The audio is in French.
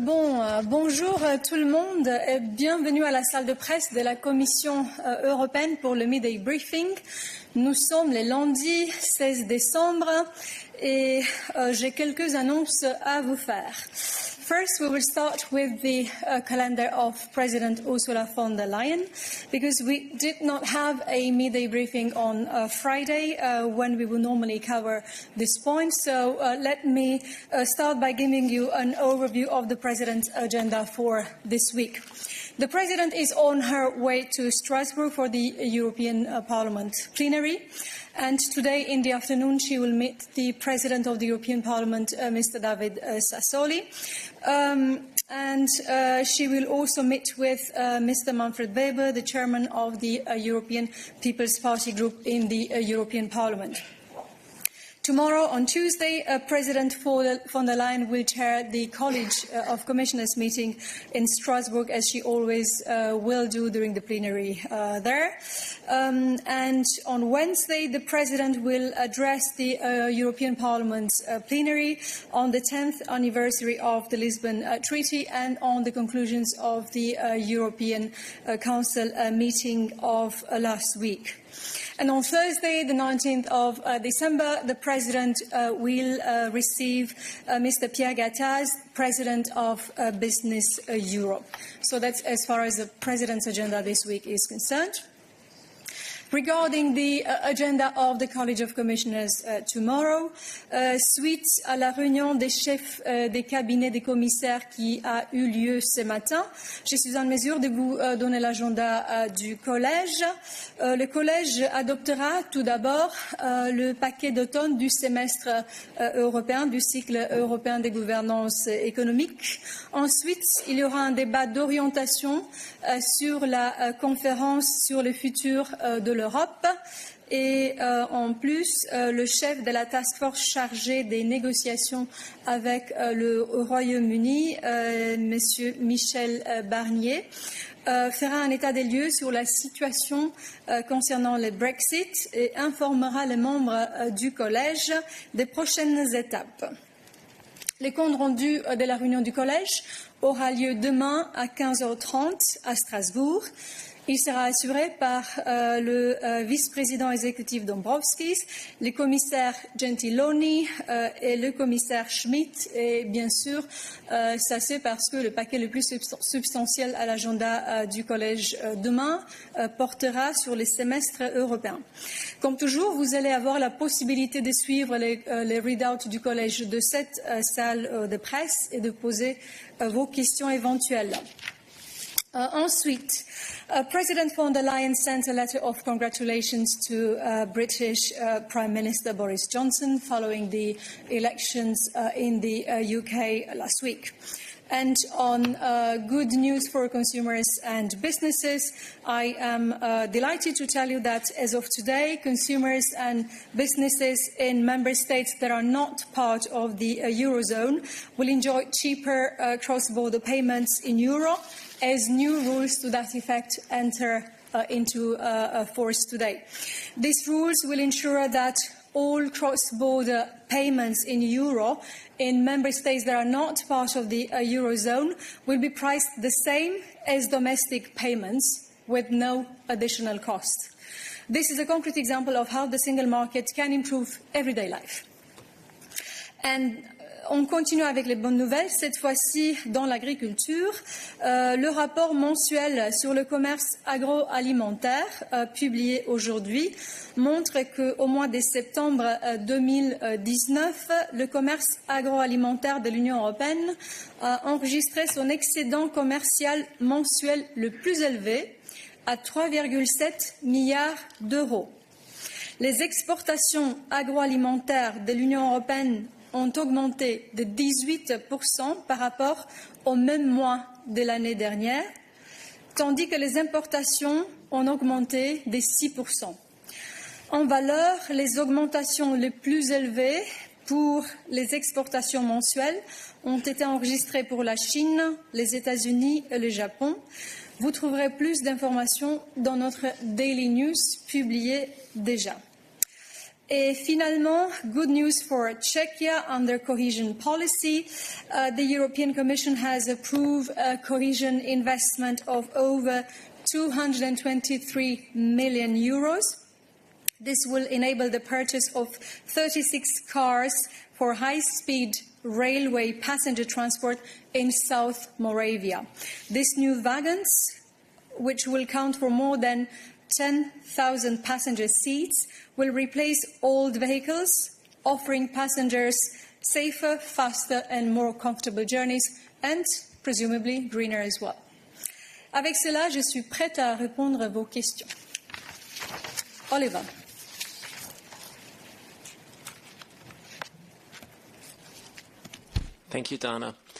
Bonjour tout le monde et bienvenue à la salle de presse de la Commission européenne pour le Midday Briefing. Nous sommes le lundi 16 décembre et j'ai quelques annonces à vous faire. First, we will start with the calendar of President Ursula von der Leyen, because we did not have a midday briefing on Friday when we would normally cover this point. So let me start by giving you an overview of the President's agenda for this week. The President is on her way to Strasbourg for the European Parliament plenary. And today in the afternoon she will meet the President of the European Parliament, Mr. David Sassoli. And she will also meet with Mr. Manfred Weber, the chairman of the European People's Party group in the European Parliament. Tomorrow, on Tuesday, President von der Leyen will chair the College of Commissioners meeting in Strasbourg, as she always will do during the plenary there. And on Wednesday, the President will address the European Parliament's plenary on the 10th anniversary of the Lisbon Treaty and on the conclusions of the European Council meeting of last week. And on Thursday, the 19th of December, the President will receive Mr. Pierre Gattaz, President of Business Europe. So that's as far as the President's agenda this week is concerned. Regarding the agenda of the College of Commissioners tomorrow, suite à la réunion des chefs des cabinets des commissaires qui a eu lieu ce matin, je suis en mesure de vous donner l'agenda du Collège. Le Collège adoptera tout d'abord le paquet d'automne du semestre européen, du cycle européen des gouvernances économiques. Ensuite, il y aura un débat d'orientation sur la conférence sur le futur de l'Europe et en plus le chef de la task force chargée des négociations avec le Royaume-Uni, Monsieur Michel Barnier, fera un état des lieux sur la situation concernant le Brexit et informera les membres du Collège des prochaines étapes. Le compte rendu de la réunion du Collège aura lieu demain à 15h30 à Strasbourg. Il sera assuré par le vice-président exécutif Dombrovskis, le commissaire Gentiloni et le commissaire Schmidt. Et bien sûr, ça c'est parce que le paquet le plus substantiel à l'agenda du Collège demain portera sur les semestres européens. Comme toujours, vous allez avoir la possibilité de suivre les readouts du Collège de cette salle de presse et de poser vos questions éventuelles. Ensuite, President von der Leyen sent a letter of congratulations to British Prime Minister Boris Johnson following the elections in the UK last week. And on good news for consumers and businesses, I am delighted to tell you that as of today, consumers and businesses in member states that are not part of the Eurozone will enjoy cheaper cross-border payments in euro, as new rules to that effect enter into force today. These rules will ensure that all cross-border payments in euro in member states that are not part of the Eurozone will be priced the same as domestic payments with no additional cost. This is a concrete example of how the single market can improve everyday life. And on continue avec les bonnes nouvelles, cette fois-ci dans l'agriculture. Le rapport mensuel sur le commerce agroalimentaire publié aujourd'hui montre qu'au mois de septembre 2019, le commerce agroalimentaire de l'Union européenne a enregistré son excédent commercial mensuel le plus élevé à 3,7 milliards d'euros. Les exportations agroalimentaires de l'Union européenne ont augmenté de 18% par rapport au même mois de l'année dernière, tandis que les importations ont augmenté de 6%. En valeur, les augmentations les plus élevées pour les exportations mensuelles ont été enregistrées pour la Chine, les États-Unis et le Japon. Vous trouverez plus d'informations dans notre Daily News publié déjà. Et finalement, good news for Czechia under cohesion policy. The European Commission has approved a cohesion investment of over 223 million euros. This will enable the purchase of 36 cars for high-speed railway passenger transport in South Moravia. These new wagons, which will count for more than 10,000 passenger seats, will replace old vehicles, offering passengers safer, faster and more comfortable journeys, and presumably greener as well. Avec cela, je suis prête à répondre à vos questions. Oliver. Thank you, Dana.